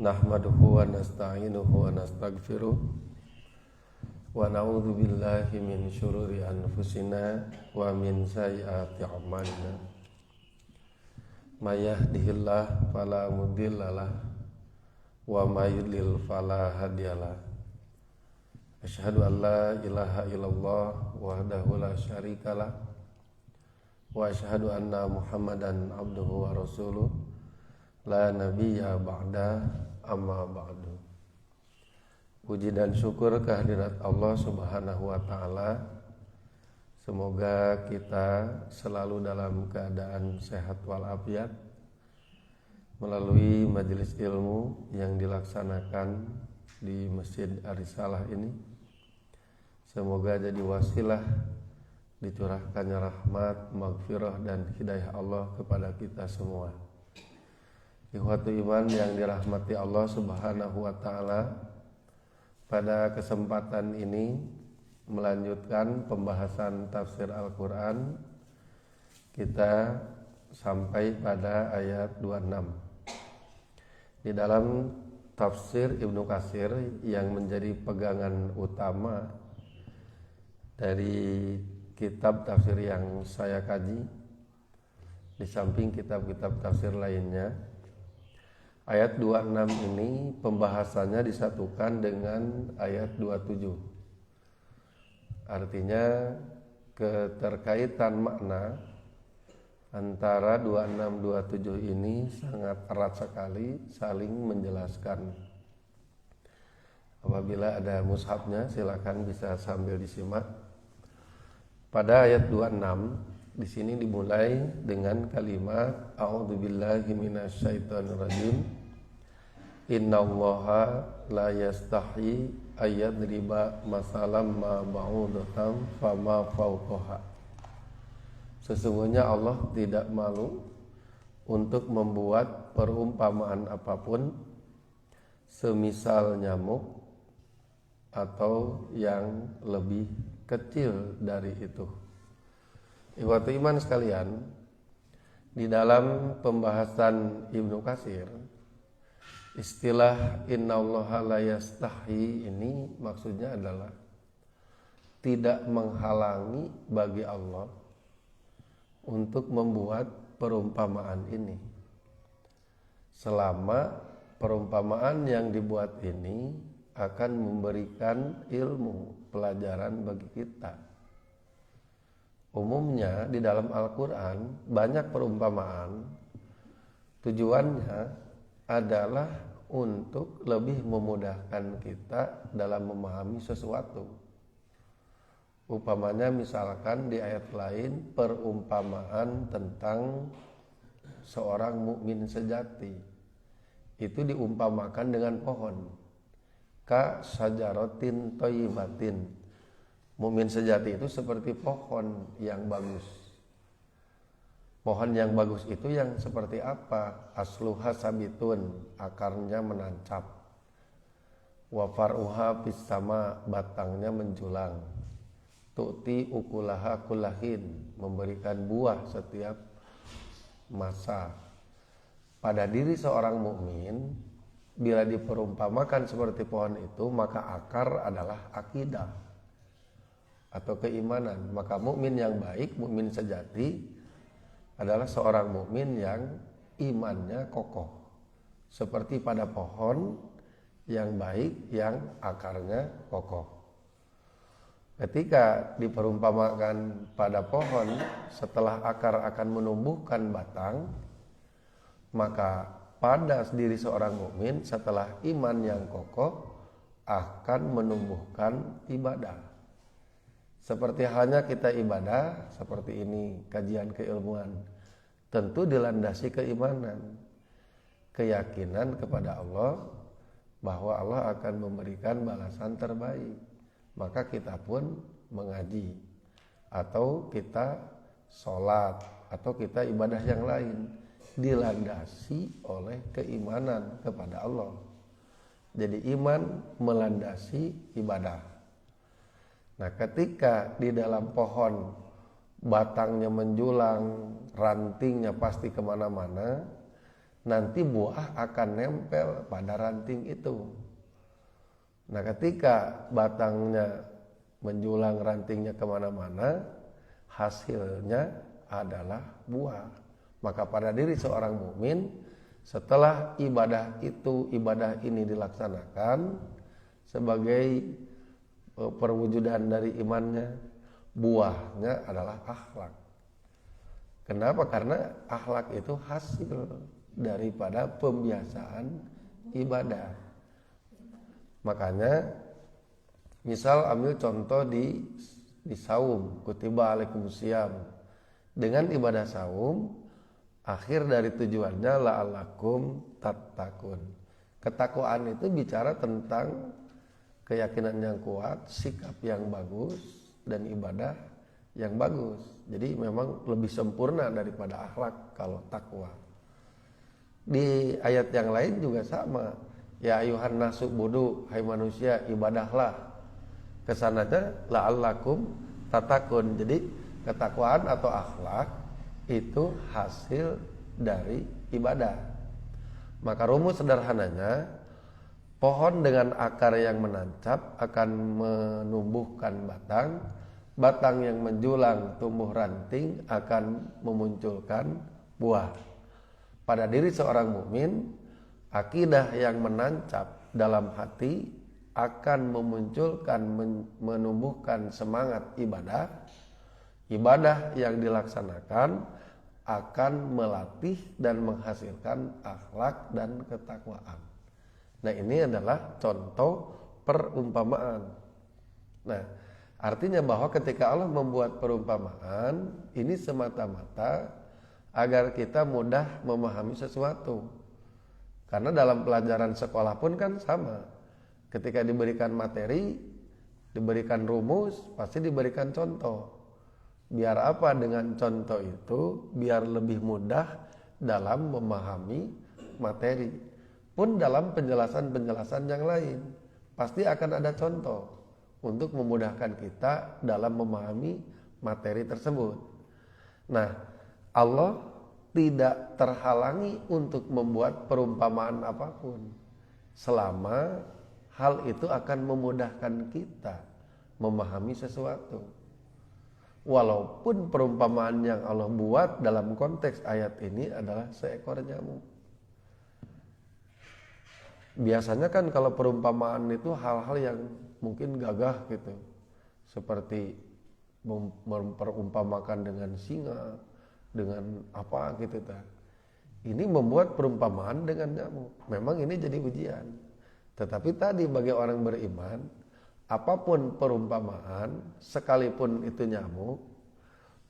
Nahmaduhu wa nasta'inuhu wa nastaghfiruh wa na'udzu billahi min syururi anfusina wa min sayyiati a'malina. May yahdihillahu fala mudhillalah wa may yudlil fala hadiyalah. Asyhadu an la ilaha illallah wahdahu la syarikalah wa asyhadu anna Muhammadan abduhu wa rasuluh la nabiyya ba'da amma ba'du. Puji dan syukur kehadirat Allah Subhanahu wa taala. Semoga kita selalu dalam keadaan sehat walafiat melalui majelis ilmu yang dilaksanakan di Masjid Ar-Risalah ini. Semoga jadi wasilah dicurahkannya rahmat, maghfirah dan hidayah Allah kepada kita semua. Ikhwatu iman yang dirahmati Allah Subhanahu wa taala, pada kesempatan ini melanjutkan pembahasan tafsir Al-Qur'an. Kita sampai pada ayat 26. Di dalam tafsir Ibnu Katsir yang menjadi pegangan utama dari kitab tafsir yang saya kaji, di samping kitab-kitab tafsir lainnya, ayat 26 ini pembahasannya disatukan dengan ayat 27. Artinya keterkaitan makna antara 26-27 ini sangat erat sekali, saling menjelaskan. Apabila ada mushafnya silakan bisa sambil disimak. Pada ayat 26 di sini dimulai dengan kalimat a'udzubillahi minasyaitonirrajim. Innallaha la yastahi ayyadriba masalam ma ba'udatan fama fawqaha. Sesungguhnya Allah tidak malu untuk membuat perumpamaan apapun semisal nyamuk atau yang lebih kecil dari itu. Ikhwatu iman sekalian, di dalam pembahasan Ibnu Katsir, istilah innallaha la yastahi ini maksudnya adalah tidak menghalangi bagi Allah untuk membuat perumpamaan ini, selama perumpamaan yang dibuat ini akan memberikan ilmu pelajaran bagi kita. Umumnya di dalam Al-Quran banyak perumpamaan, tujuannya adalah untuk lebih memudahkan kita dalam memahami sesuatu. Upamanya misalkan di ayat lain perumpamaan tentang seorang mukmin sejati, itu diumpamakan dengan pohon, ka syajaratin thayyibatin. Mukmin sejati itu seperti pohon yang bagus. Pohon yang bagus itu yang seperti apa? Asluha sabitun, akarnya menancap. Wa far'uha fis sama, batangnya menjulang. Tu'ti ukulaha kullahin, memberikan buah setiap masa. Pada diri seorang mukmin, bila diperumpamakan seperti pohon itu, maka akar adalah akidah atau keimanan. Maka mukmin yang baik, mukmin sejati adalah seorang mukmin yang imannya kokoh, seperti pada pohon yang baik yang akarnya kokoh. Ketika diperumpamakan pada pohon, setelah akar akan menumbuhkan batang, maka pada diri seorang mukmin setelah iman yang kokoh akan menumbuhkan ibadah. Seperti halnya kita ibadah seperti ini, kajian keilmuan, tentu dilandasi keimanan, keyakinan kepada Allah bahwa Allah akan memberikan balasan terbaik. Maka kita pun mengaji, atau kita sholat, atau kita ibadah yang lain, dilandasi oleh keimanan kepada Allah. Jadi iman melandasi ibadah. Nah, ketika di dalam pohon batangnya menjulang, rantingnya pasti kemana-mana, nanti buah akan nempel pada ranting itu. Nah, ketika batangnya menjulang, rantingnya kemana-mana, hasilnya adalah buah. Maka pada diri seorang mukmin, setelah ibadah ini dilaksanakan sebagai perwujudan dari imannya, buahnya adalah akhlak. Kenapa? Karena akhlak itu hasil daripada pembiasaan ibadah. Makanya misal ambil contoh di saum, kutiba alaikumusiyam. Dengan ibadah saum, akhir dari tujuannya la'allakum tattaqun. Ketakwaan itu bicara tentang keyakinan yang kuat, sikap yang bagus, dan ibadah yang bagus. Jadi memang lebih sempurna daripada akhlak kalau takwa. Di ayat yang lain juga sama. Ya ayuhan nasu budu, hai manusia ibadahlah. Kesananya la'allakum tattaqun. Jadi ketakwaan atau akhlak itu hasil dari ibadah. Maka rumus sederhananya, pohon dengan akar yang menancap akan menumbuhkan batang, batang yang menjulang tumbuh ranting akan memunculkan buah. Pada diri seorang mukmin, akidah yang menancap dalam hati akan memunculkan, menumbuhkan semangat ibadah. Ibadah yang dilaksanakan akan melatih dan menghasilkan akhlak dan ketakwaan. Nah, ini adalah contoh perumpamaan. Nah, artinya bahwa ketika Allah membuat perumpamaan, ini semata-mata agar kita mudah memahami sesuatu. Karena dalam pelajaran sekolah pun kan sama. Ketika diberikan materi, diberikan rumus, pasti diberikan contoh. Biar apa dengan contoh itu? Biar lebih mudah dalam memahami materi. Pun dalam penjelasan-penjelasan yang lain, pasti akan ada contoh untuk memudahkan kita dalam memahami materi tersebut. Nah, Allah tidak terhalangi untuk membuat perumpamaan apapun selama hal itu akan memudahkan kita memahami sesuatu. Walaupun perumpamaan yang Allah buat dalam konteks ayat ini adalah seekor nyamuk. Biasanya kan kalau perumpamaan itu hal-hal yang mungkin gagah gitu, seperti memperumpamakan dengan singa, dengan apa gitu ta. Ini membuat perumpamaan dengan nyamuk. Memang ini jadi ujian. Tetapi tadi bagi orang beriman, apapun perumpamaan, sekalipun itu nyamuk,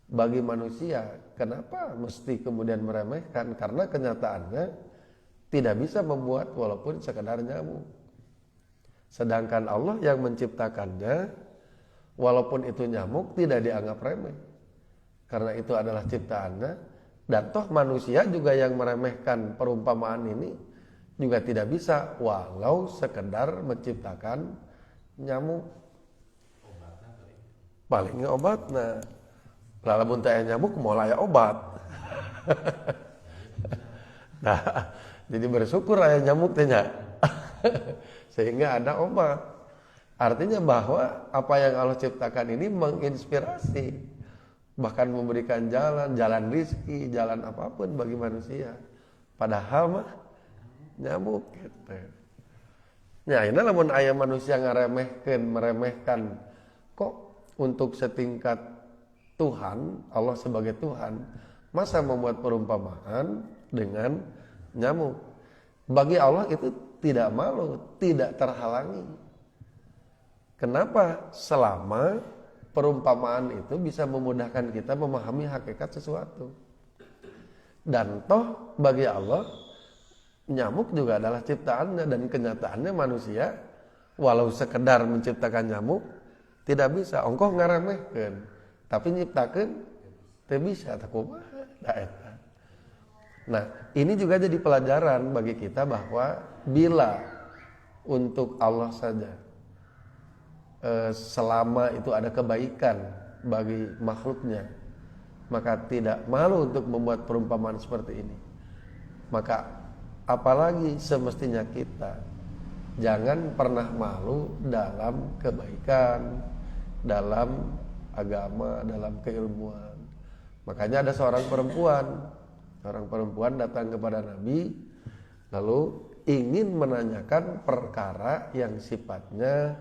bagi manusia, kenapa mesti kemudian meremehkan? Karena kenyataannya tidak bisa membuat walaupun sekedar nyamuk. Sedangkan Allah yang menciptakannya, walaupun itu nyamuk, tidak dianggap remeh. Karena itu adalah ciptaannya. Dan toh manusia juga yang meremehkan perumpamaan ini juga tidak bisa walau sekedar menciptakan nyamuk. Palingnya obat. Nah, lamun teh nyamuk mau layak obat. Nah, jadi bersyukur aya nyamuk teh nya. Sehingga ada obat. Artinya bahwa apa yang Allah ciptakan ini menginspirasi, bahkan memberikan jalan rizki, jalan apapun bagi manusia. Padahal mah nyamuk gitu. Ya, ini lamun aya manusia meremehkan kok untuk setingkat Tuhan, Allah sebagai Tuhan, masa membuat perumpamaan dengan nyamuk. Bagi Allah itu tidak malu, tidak terhalangi. Kenapa? Selama perumpamaan itu bisa memudahkan kita memahami hakikat sesuatu. Dan toh bagi Allah, nyamuk juga adalah ciptaannya, dan kenyataannya manusia walau sekedar menciptakan nyamuk tidak bisa. Ongkoh ngaremehkeun, tapi nyiptakeun teu bisa tah kumaha da eta. Nah, ini juga jadi pelajaran bagi kita bahwa bila untuk Allah saja, selama itu ada kebaikan bagi makhluknya, maka tidak malu untuk membuat perumpamaan seperti ini. Maka apalagi semestinya kita jangan pernah malu dalam kebaikan, dalam agama, dalam keilmuan. Makanya ada seorang perempuan datang kepada Nabi lalu ingin menanyakan perkara yang sifatnya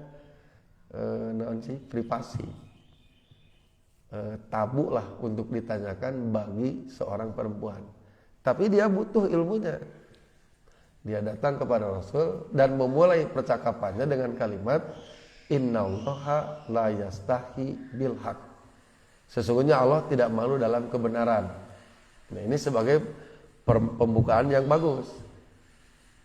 privasi, tabu lah untuk ditanyakan bagi seorang perempuan. Tapi dia butuh ilmunya. Dia datang kepada Rasul dan memulai percakapannya dengan kalimat Innallaha la yastahi bil haq. Sesungguhnya Allah tidak malu dalam kebenaran. Nah, ini sebagai pembukaan yang bagus.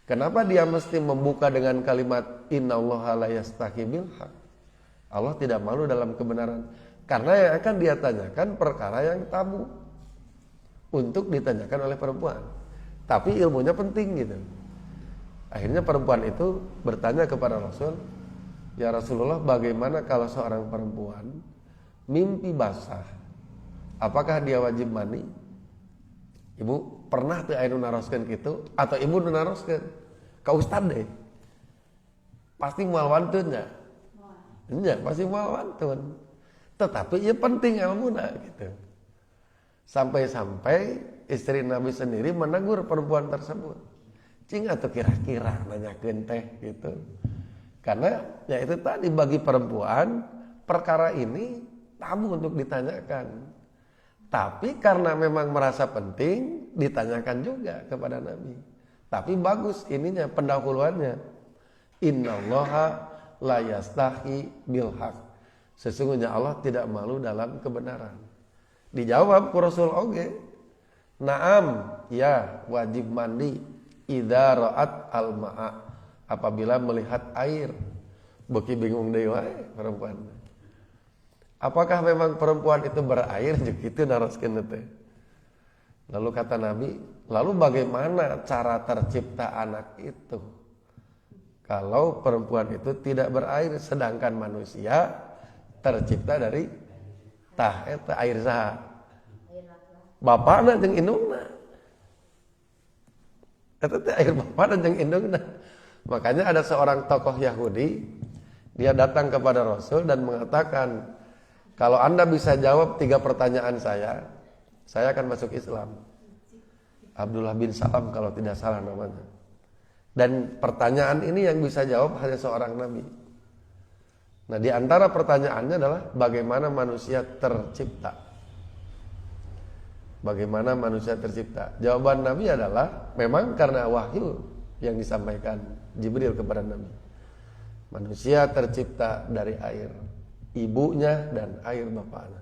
Kenapa dia mesti membuka dengan kalimat Innallaha la yastahi bil haq? Allah tidak malu dalam kebenaran. Karena yang akan dia tanyakan perkara yang tabu untuk ditanyakan oleh perempuan. Tapi ilmunya penting gitu. Akhirnya perempuan itu bertanya kepada Rasul, "Ya Rasulullah, bagaimana kalau seorang perempuan mimpi basah? Apakah dia wajib mandi?" Ibu pernah tuh aya nu naroskeun kitu atau ibu nu naroskeun ka ustad deh. Pasti moal wantun nya. Nya pasti moal wantun. Tetapi ya penting ilmuna gitu. Sampai-sampai istri Nabi sendiri menegur perempuan tersebut. Cing atuh kira-kira nanyakeun teh gitu. Karena ya itu tadi bagi perempuan perkara ini tabu untuk ditanyakan. Tapi karena memang merasa penting ditanyakan juga kepada Nabi. Tapi bagus ininya pendahuluannya. Innallaha la yastahi bil haq. Sesungguhnya Allah tidak malu dalam kebenaran. Dijawab ku Rasul oge. Naam, ya wajib mandi idza ra'at al-ma'a. Apabila melihat air. Beuki bingung deui wae perempuan. Apakah memang perempuan itu berair? Gitu naroskeun teh. Lalu kata Nabi, lalu bagaimana cara tercipta anak itu? Kalau perempuan itu tidak berair, sedangkan manusia tercipta dari eta air saha? Bapana jeung indungna. Eta teh air bapana jeung indungna. Makanya ada seorang tokoh Yahudi, dia datang kepada Rasul dan mengatakan, kalau Anda bisa jawab 3 pertanyaan saya akan masuk Islam. Abdullah bin Salam kalau tidak salah namanya. Dan pertanyaan ini yang bisa jawab hanya seorang Nabi. Nah, di antara pertanyaannya adalah bagaimana manusia tercipta. Bagaimana manusia tercipta? Jawaban Nabi adalah memang karena wahyu yang disampaikan Jibril kepada Nabi. Manusia tercipta dari air ibunya dan air bapaknya.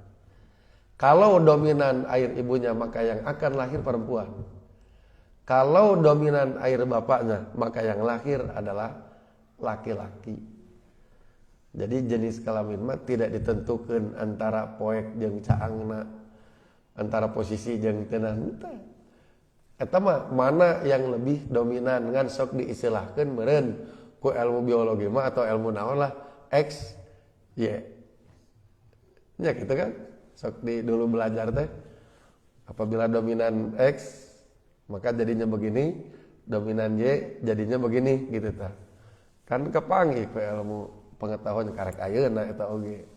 Kalau dominan air ibunya maka yang akan lahir perempuan. Kalau dominan air bapaknya maka yang lahir adalah laki-laki. Jadi jenis kelamin mah tidak ditentukan antara poek jeung caangna, antara posisi jeung tenan teh. Eta mah mana yang lebih dominan ngan sok diistilahkeun meureun ku ilmu biologi mah atau ilmu naon lah X Y. Ya gitu kan, sok di dulu belajar teh. Apabila dominan X maka jadinya begini, dominan Y jadinya begini gitu ta. Kan kepanggih ku ilmu pengetahuan karek ayeuna eta oge.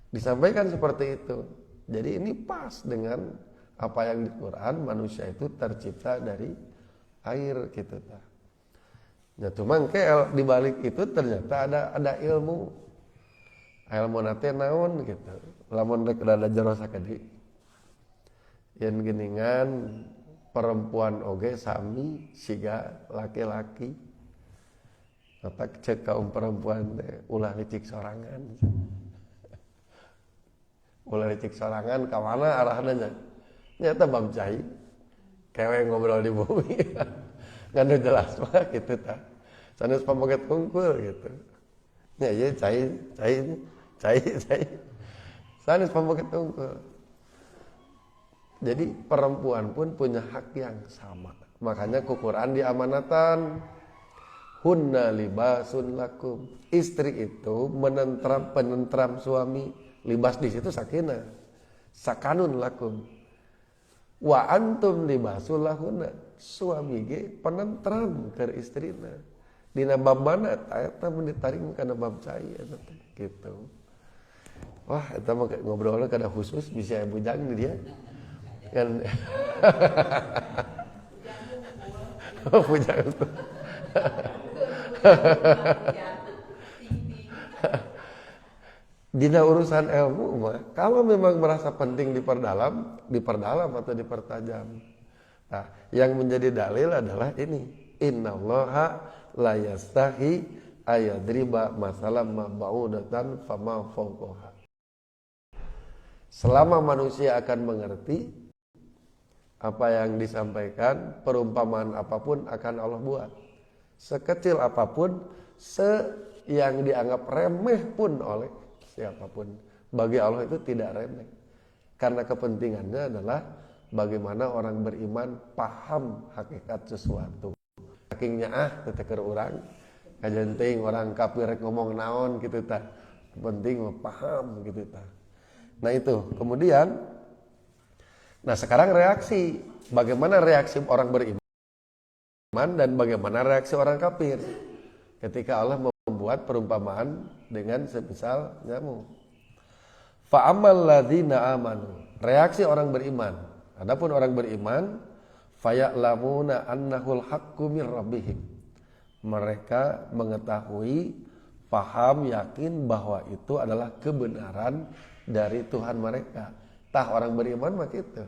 Disampaikan seperti itu. Jadi ini pas dengan apa yang di Quran, manusia itu tercipta dari air gitu ta. Ya cuman ke di balik itu ternyata ada ilmu. Ilmu nate naon gitu. Lamun rek rada jero sakadi. Yen geuningan perempuan oge sami siga laki-laki. Eta cek kaum perempuan teh ulah licik sorangan. Ulah licik sorangan ka mana arahna nya? Nyata bab cai. Kewe ngobrol di bumi. Nganu jelas mah gitu tah. Sanes pamoget kungkul gitu. Nya ieu cai. Sanes pamoget kungkul. Jadi perempuan pun punya hak yang sama. Makanya ku Quran diamanatan hunna libasun lakum. Istri itu penentram suami. Libas di situ sakinah. Sakanun lakum. Wa antum libasul lahunna. suami ge penentram ke istrina. Dina bab mana eta mun ditaring kana bab cai eta gitu. Wah, eta mah ngobrolna kada khusus bisa bujang di dia. Kan bujang tuh. Dina urusan ilmu mah, kalau memang merasa penting diperdalam atau dipertajam. Nah, yang menjadi dalil adalah ini. Innallaha la yastahi ayadriba masalam ma ba'udatan fama fawqaha. Selama manusia akan mengerti apa yang disampaikan, perumpamaan apapun akan Allah buat. Sekecil apapun, yang dianggap remeh pun oleh siapapun, bagi Allah itu tidak remeh. Karena kepentingannya adalah bagaimana orang beriman paham hakikat sesuatu. Sakingnya teteker orang, kajenting orang kafir ngomong naon gitu tah. Penting paham gitu tah. Nah itu, kemudian sekarang reaksi. Bagaimana reaksi orang beriman dan bagaimana reaksi orang kafir ketika Allah membuat perumpamaan dengan semisal nyamuk. Fa'amal ladzina amanu, reaksi orang beriman. Adapun orang beriman, faya'lamuna annahul haqqu mir rabbihim. Mereka mengetahui, paham, yakin bahwa itu adalah kebenaran dari Tuhan mereka. Tah orang beriman mah kitu.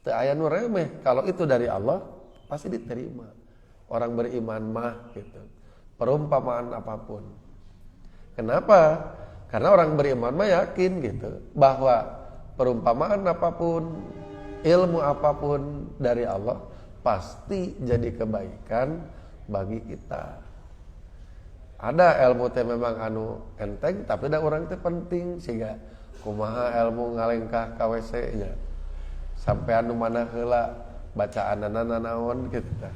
Teu aya nu remeh, kalau itu dari Allah pasti diterima. Orang beriman mah gitu. Perumpamaan apapun. Kenapa? Karena orang beriman mah yakin gitu bahwa perumpamaan apapun, ilmu apapun dari Allah pasti jadi kebaikan bagi kita. Ada ilmu teh memang anu enteng tapi da urang teh penting sehingga kumaha ilmu ngalengkah ka WC nya. Sampai anu mana heula bacaanana naon gitu tah.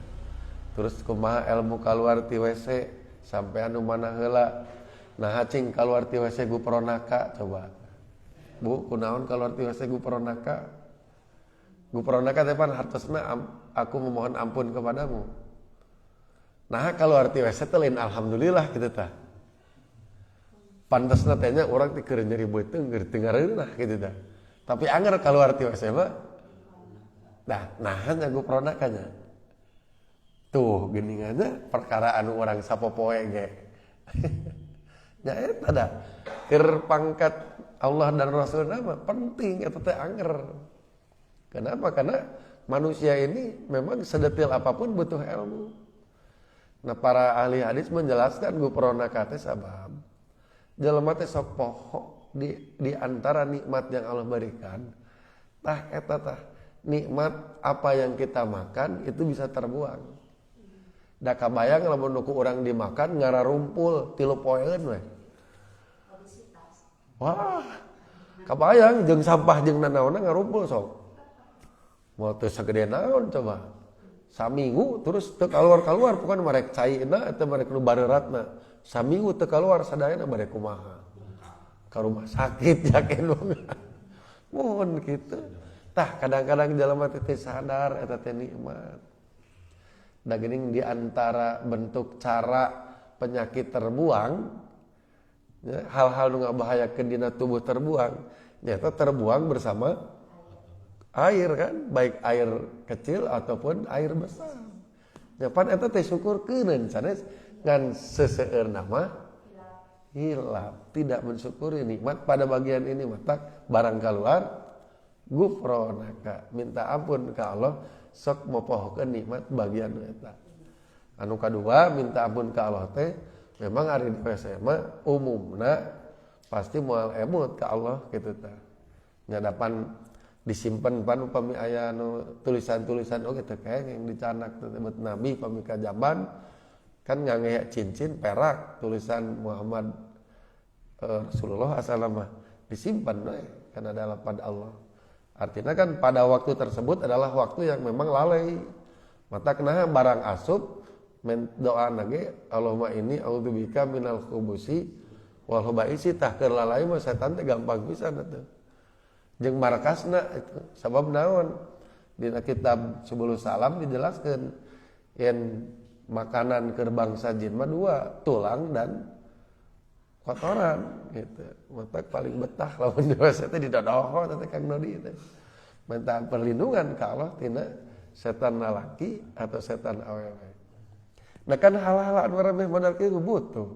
Terus kumaha ilmu kaluar ti WC sampai anu mana heula. Nah cing kaluar ti WC gupronaka coba. Bu, kunaon kaluar ti WC gupronaka? Gupronaka teh pan hartosna aku memohon ampun kepadamu. Nah kaluar ti WC teh lain alhamdulillah gitu tah. Pantasna teh nya urang teh keur nyeri beuteung keur teu ngareunah gitu tah. Tapi anger kaluar ti WC mah nahan aku pronakanya. Tuh geningannya perkara anu orang sapopoe ge. Nya eta da. Keur pangkat Allah dan Rasulna mah penting eta teh anger. Kenapa? Karena manusia ini memang sedetil apapun butuh ilmu. Nah, para ahli hadis menjelaskan gupronaka teh sabab jelema teh sok poho di antara nikmat yang Allah berikan. Tah eta tah nikmat apa yang kita makan itu bisa terbuang. Da kabayang lamun nu ku urang dimakan ngararumpul 3 poeun we. Wah. Kabayang jeung sampah jeung nanaonna ngarumpul sok. Moal teu sagede naon coba. Saminggu terus teu kaluar-kaluar bukan marek caina eta marek nu bareuratna. Saminggu teu kaluar sadayana bade kumaha. Ka rumah sakit yakin banget. Mohon kitu. Tah kadang-kadang jelema teh sadar eta teh nikmat. Da geuning di antara bentuk cara penyakit terbuang, ya, hal-hal nu ngabahayakeun dina tubuh terbuang, nyata terbuang bersama air kan, baik air kecil ataupun air besar. Ya pan eta teh syukurkeun sanes ngan seseueur nama hilap, tidak mensyukuri nikmat pada bagian ini mata barang keluar gufronaka, minta ampun ke Allah sok mopohokeun nikmat bagian eta. Anu kadua minta ampun ke Allah teh memang ari di WC mah umumna pasti moal emut ke Allah kitu teh. Nyadapan disimpen pan upami aya anu tulisan-tulisan oge teh kae yang dicanak teh buat nabi pami ka jaban kan ngangge cincin perak tulisan Muhammad Rasulullah sallallahu disimpan we kana ada lapad Allah. Artinya kan pada waktu tersebut adalah waktu yang memang lalai. Mata kena barang asup doa nage Allahumma inni a'udzubika minal khubusi wal khaba'isi tah keur lalai mah setan teh gampang pisan atuh. Jeung markasna itu sabab naon? Di kitab Subulus Salam dijelaskan yang makanan ke bangsa jin mah dua, tulang dan kotoran gitu. Mata paling betah lawan dewasa teh didodoho teh Kang Nodi teh. Minta perlindungan ka Allah tina setan lalaki atau setan awewe. Nah kan hal-hal anu remeh modal kieu butuh.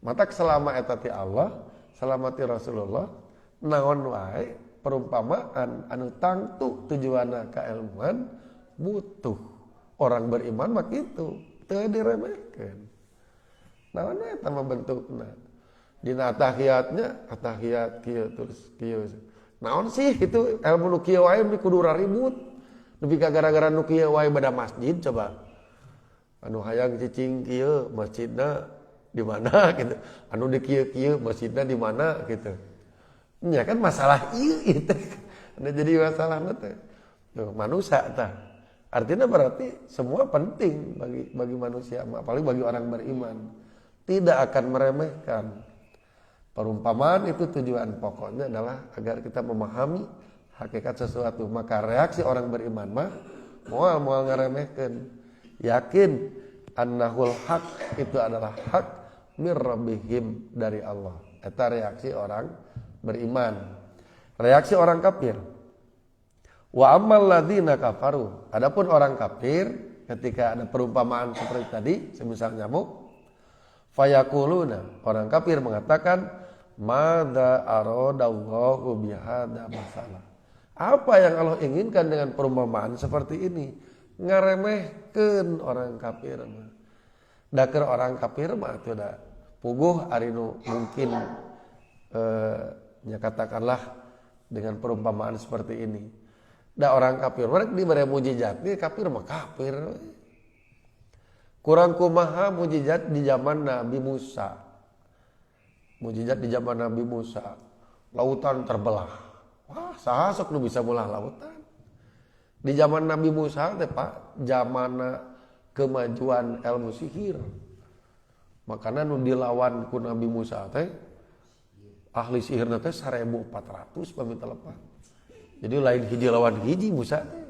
Mata selama eta ti Allah, selama ti Rasulullah, naon wae perumpamaan anu tangtu tujuanna kailmuan butuh. Orang beriman mah kitu, teu diremehkeun. Naon eta mah bentukna? Dina tahiyat kieu terus kieu. Naon sih itu ilmu nu kieu wae kudu raribut. Nepi ka gara-gara nu kieu wae bada masjid coba. Anu hayang cicing kieu masjidna di mana gitu. Anu di kieu masjidna di mana gitu. Nya kan masalah ieu itu. Ada jadi masalahna teh. Tuh manusia tah. Artinya berarti semua penting bagi manusia, apalagi bagi orang beriman. Tidak akan meremehkan. Perumpamaan itu tujuan pokoknya adalah agar kita memahami hakikat sesuatu. Maka reaksi orang beriman mah moal ngaremehkeun. Yakin annahul haq itu adalah hak mir rabbihim dari Allah. Eta reaksi orang beriman. Reaksi orang kafir. Wa ammal ladzina kafaru. Adapun orang kafir ketika ada perumpamaan seperti tadi, semisal nyamuk, fayaquluna, orang kafir mengatakan madza aradallahu bihadza masalah. Apa yang Allah inginkan dengan perumpamaan seperti ini? Ngaremehkeun orang kafir mah. Daker orang kafir mah atuh da puguh ari nu mungkin nya katakanlah dengan perumpamaan seperti ini. Da orang kafir mereka dibere mujizat, dia kafir mah kafir. Kurang kumaha mujizat di zaman Nabi Musa. Mujizat di zaman Nabi Musa, lautan terbelah. Wah, saha sok nu bisa mulah lautan. Di zaman Nabi Musa teh Pak, zamana kemajuan ilmu sihir. Makana nu dilawan ku Nabi Musa teh ahli sihirna teh 1400 pami telepah. Jadi lain hiji lawan hiji Musa teh.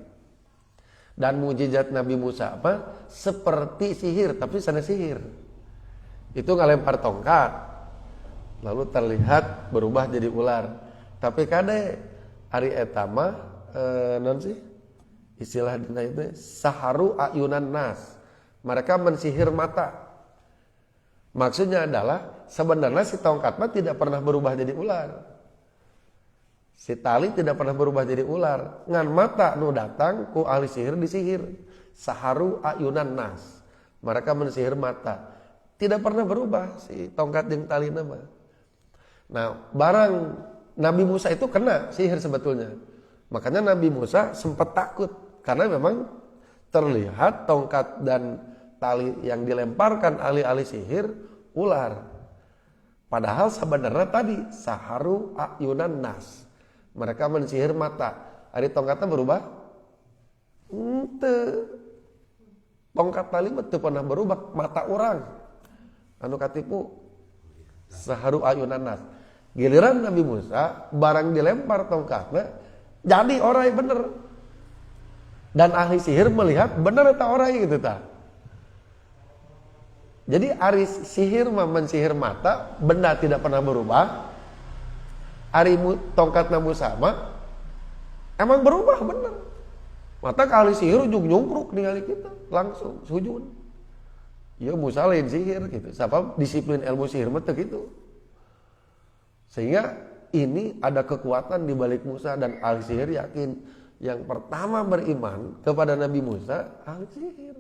Dan mujizat Nabi Musa apa? Seperti sihir, tapi sanes sihir. Itu ngalempar tongkat. Lalu terlihat berubah jadi ular. Tapi kade ari eta mah non sih istilah dina itu saharu ayunan nas. Mereka mensihir mata. Maksudnya adalah sebenarnya si tongkat mah tidak pernah berubah jadi ular. Si tali tidak pernah berubah jadi ular. Ngan mata nu datang ku ahli sihir disihir. Saharu ayunan nas. Mereka mensihir mata. Tidak pernah berubah si tongkat jeung talina mah. Nah, barang Nabi Musa itu kena sihir sebetulnya. Makanya Nabi Musa sempat takut karena memang terlihat tongkat dan tali yang dilemparkan ahli-ahli sihir ular. Padahal sebenarnya tadi saharu ayunan nas. Mereka mensihir mata. Ari tongkatnya berubah? Henteu. Tongkat tali teu pernah berubah, mata orang. Anu katipu saharu ayunan nas. Giliran Nabi Musa barang dilempar tongkatnya jadi orai bener. Dan ahli sihir melihat bener eta orai gitu ta. Jadi ari sihir mah mensihir mata, benda tidak pernah berubah. Ari tongkat Nabi Musa mah emang berubah bener. Mata ka ahli sihir ujung nyungkruk ningali kita langsung sujud. Ya Musa lain sihir gitu. Sabab disiplin ilmu sihir mah teu kitu. Sehingga ini ada kekuatan di balik Musa dan ahli sihir yakin yang pertama beriman kepada Nabi Musa ahli sihir.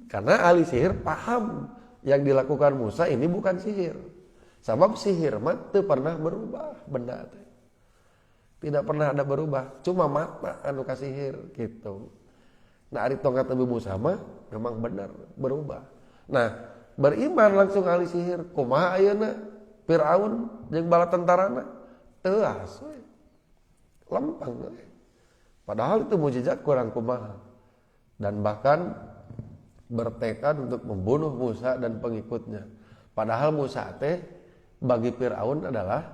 Karena ahli sihir paham yang dilakukan Musa ini bukan sihir. Sebab sihir mah teu pernah berubah benda teh. Tidak pernah ada berubah, cuma mata anu ka sihir gitu. Nah, ari tongkat Nabi Musa mah memang benar berubah. Nah, beriman langsung ahli sihir, kumaha ayeuna? Firaun jeung bala tentarana teuas we. Lempang we. Padahal itu mujizat kurang kumaha. Dan bahkan bertekad untuk membunuh Musa dan pengikutnya. Padahal Musa teh bagi Firaun adalah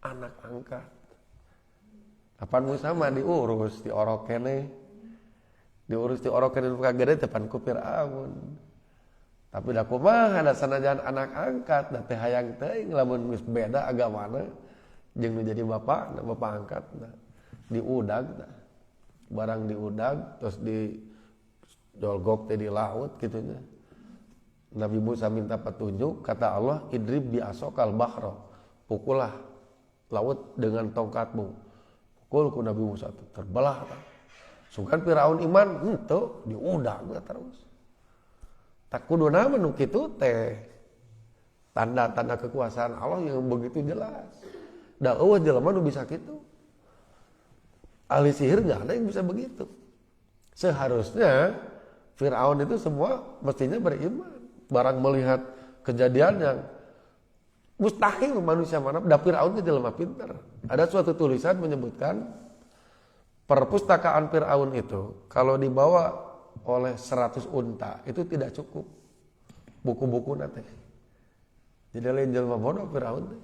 anak angkat. Apaan Musa mah diurus di orok kene. Diurus di orok kene kagede depan ku Firaun. Tapi da kumaha da sanajan anak angkat da teh hayang teuing lamun geus beda agamana jeung nu jadi bapakna, bapak angkatna. Diudag tah. Barang diudag terus di jolgok teh di laut kitu nya. Nabi Musa minta petunjuk, kata Allah, idrib bi asokal bahra. Pukullah laut dengan tongkatmu. Pukul ku Nabi Musa itu terbelah. Sugan Firaun iman, henteu diudag terus. Tak kuduna menu kitu teh tanda-tanda kekuasaan Allah yang begitu jelas. Da eueuh jelema nu bisa kitu. Ahli sihir enggak ada yang bisa begitu. Seharusnya Firaun itu semua mestinya beriman. Barang melihat kejadian yang mustahil manusia mana, da Firaun itu jelema pintar. Ada suatu tulisan menyebutkan perpustakaan Firaun itu kalau dibawa oleh 100 unta itu tidak cukup buku-buku nanti. Jadi lain jelema bodoh Firaun.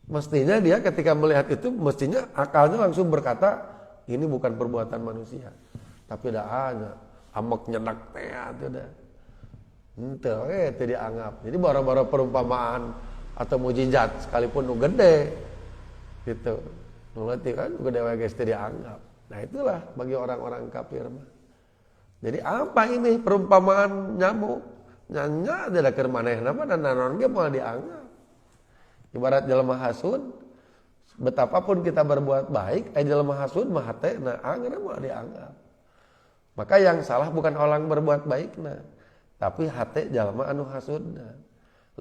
Mestinya dia ketika melihat itu mestinya akalnya langsung berkata ini bukan perbuatan manusia. Tapi dah hanya amok nyedak teh itu dah. Henteu teh dianggap. Jadi bara-bara perumpamaan atau mujizat sekalipun nu gede gitu. Nu leutik kan gede we geus teh dianggap. Nah itulah bagi orang-orang kafir mah. Jadi apa ini perumpamaan nyamuk? Nyanya aja da keur manehna mah dan naon ge moal dianggap. Ibarat jelema hasud, betapapun kita berbuat baik, jelema hasud mah hatena anggar moal dianggap. Maka yang salah bukan orang berbuat baikna, tapi hate jalma anu hasudna.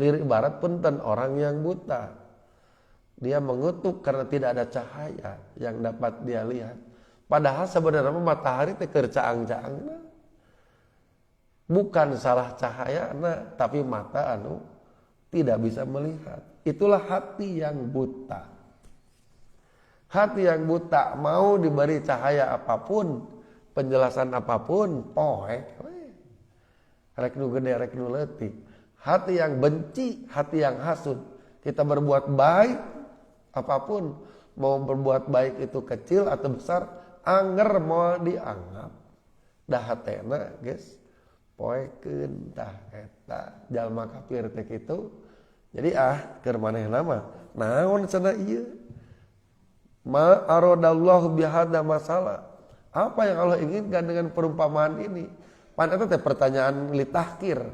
Lirik barat punten orang yang buta. Dia mengutuk karena tidak ada cahaya yang dapat dia lihat. Padahal sebenarnya matahari teh keur caang-caangna. Bukan salah cahayana, tapi mata anu tidak bisa melihat. Itulah hati yang buta. Hati yang buta mau diberi cahaya apapun, penjelasan apapun, poek. Rek nu gede, rek nu leutik. Hati yang benci, hati yang hasud. Kita berbuat baik, apapun. Mau berbuat baik itu kecil atau besar, anger mau dianggap. Dah hatena, guys. Poekeun tah eta. Jalma kafir teh kitu. Jadi keur manehna mah naon cenah ieu? Ma aradallahu bihadza masalah. Apa yang Allah inginkan dengan perumpamaan ini? Pan eta teh pertanyaan litahkir.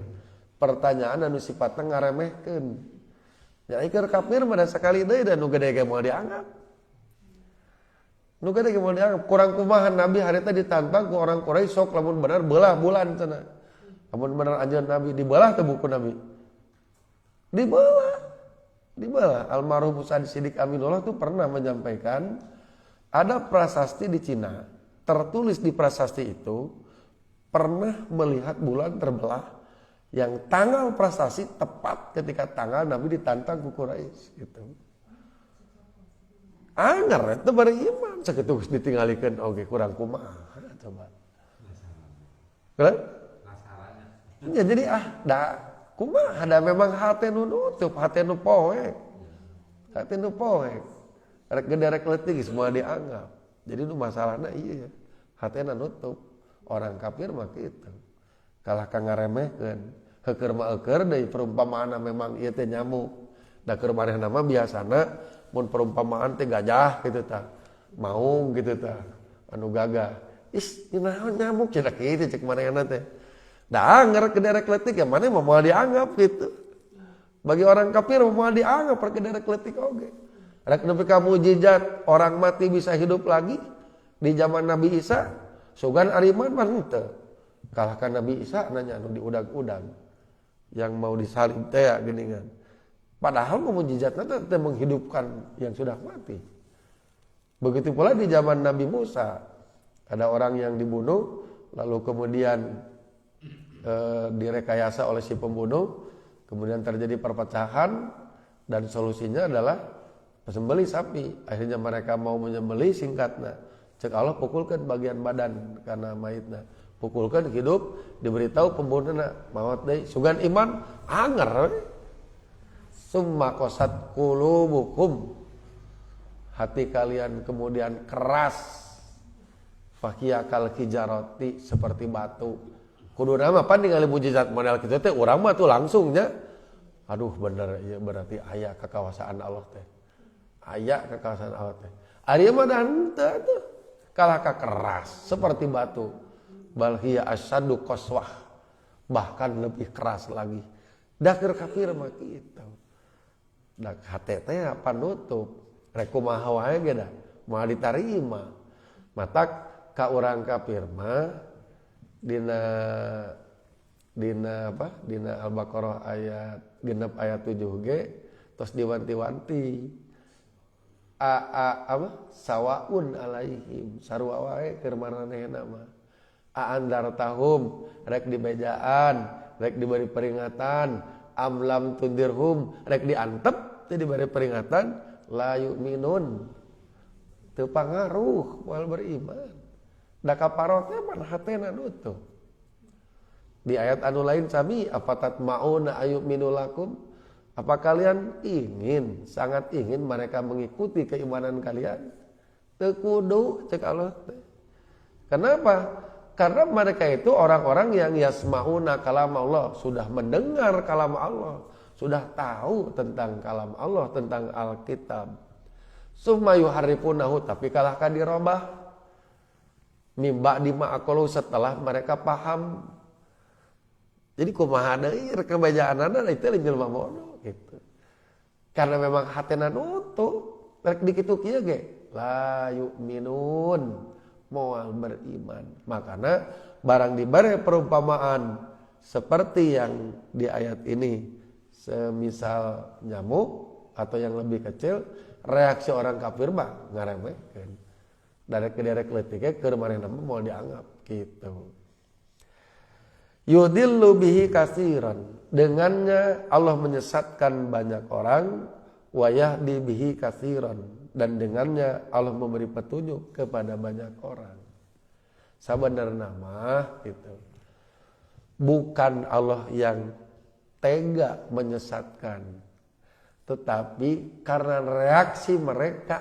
Pertanyaan anu sifatna ngaremehkeun. Ya keur kafir mah da sakali deui dan nu gede ge moal dianggap. Nu gede ge moal dianggap. Kurang kumaha Nabi harita ditantang ku orang Quraisy sok lamun bener beulah bulan cenah. Lamun bener anjeun Nabi dibelah teh buku Nabi. Dibelah. Almarhum Ustaz Sidik Aminullah tuh pernah menyampaikan ada prasasti di Cina. Tertulis di prasasti itu pernah melihat bulan terbelah yang tanggal prasasti tepat ketika tanggal Nabi ditantang ku Quraisy gitu. Anggar itu beriman sakitu geus ditinggalikeun oge kurang kumaha coba. Kan? Ya jadi kumaha da memang hate nu nutup, hate nu poek. Hate nu poek. Rek gede rek leutik semua dianggap. Jadi nu masalahna ieu ya. Hatena nutup. Orang kafir mah kitu. Kalah ka ngaremehkeun. Heukeur mah eukeur deui perumpamaanna memang ieu teh nyamuk. Da keur manehna mah biasana mun perumpamaan teh gajah kitu tah. Maung kitu tah. Anu gagah. Is, naon nyamuk cenah kitu cek manehna teh. Da anger kederek letik ya mana mau dianggap gitu. Bagi orang kafir mau dianggap kederek letik oge. Rek nepi ka mujizat orang mati bisa hidup lagi di zaman Nabi Isa, sugan ariman mah henteu. Kalahkan Nabi Isa nanya anu diudag-udag yang mau disalib teh geuningan. Padahal mujizatna teh menghidupkan yang sudah mati. Begitu pula di zaman Nabi Musa, ada orang yang dibunuh lalu kemudian direkayasa oleh si pembunuh, kemudian terjadi perpecahan dan solusinya adalah sembelih sapi. Akhirnya mereka mau menyembelih, singkatnya cek Allah pukulkan bagian badan karena mayitna, pukulkan hidup, diberitahu pembunuhna maut deui. Sugan iman anger summa qasat qulubukum hati kalian kemudian keras, fahiya kal hijarati, seperti batu. Kuduna mah pan ningali mujizat model kitu teh urang mah tuh langsungnya aduh bener ieu berarti aya kekuasaan Allah teh. Aya kekuasaan Allah teh. Ari mah dan teu kalah keras seperti batu. Bal hiya asyaddu qaswah, bahkan lebih keras lagi. Da keur kafir mah kitu. Da hate teh panutup, rek kumaha wae ge da moal ditarima. Matak ka urang kafir mah dina Al-Baqarah ayat genep ayat 7 ge tos diwanti-wanti sawaun alaihim sarua wae keur maranehna mah andar tahum rek dibejaan rek diberi peringatan amlam tundirhum rek diantep teh diberi peringatan la yu'minun teu pangaruh moal beriman. Da kaparotnya pan hatena nutup. Di ayat anu lain sami afatat mauna ayu'minu lakum, apa kalian ingin, sangat ingin mereka mengikuti keimanan kalian? Teu kudu cek Allah. Kenapa? Karena mereka itu orang-orang yang yasmauna kalam Allah, sudah mendengar kalam Allah, sudah tahu tentang kalam Allah, tentang Alkitab. Summa yuharrifunahu, tapi kalahkah dirobah? Mimba dima akolu, setelah mereka paham. Jadi kumaha deui rek kebajaanana itu jelema bodoh gitu. Karena memang hatena nutup rek dikitu kieu ge la yu'minun moal beriman. Makana barang diberi perumpamaan seperti yang di ayat ini, semisal nyamuk atau yang lebih kecil, reaksi orang kafir mah ngaremehkeun. Derek letiknya keur manehna moal dianggap gitu. Yudillu bihi katsiran, dengannya Allah menyesatkan banyak orang, wa yahdi bihi katsiran, dan dengannya Allah memberi petunjuk kepada banyak orang. Sabenerna mah gitu. Bukan Allah yang tega menyesatkan, tetapi karena reaksi mereka,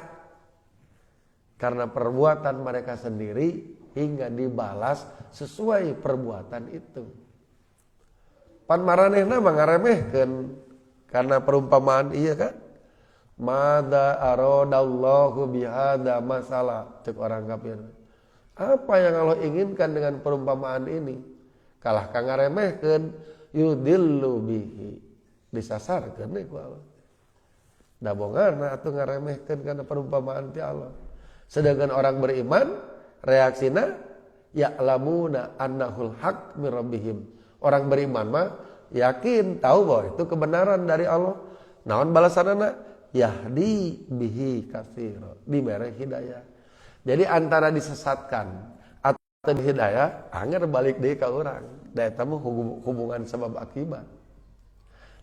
karena perbuatan mereka sendiri hingga dibalas sesuai perbuatan itu. Pan maranehna mah ngaremehkeun karena perumpamaan iya kan? Mada aradallahu bihadza masalah, cek orang kafir. Apa yang Allah inginkan dengan perumpamaan ini? Kalah ka ngaremehkeun, yudillu bihi, disasarkeun ku Allah. Da bongarna atuh ngaremehkeun kana perumpamaan ti Allah. Sedangkan orang beriman reaksina ya'lamuna annahul haq mir rabbihim. Orang beriman mah yakin tahu bahwa itu kebenaran dari Allah. Naon balasanana? Yahdi bihi katsira, diberi hidayah. Jadi antara disesatkan atau hidayah anger balik deui ka urang. Da eta mah hubungan sebab akibat.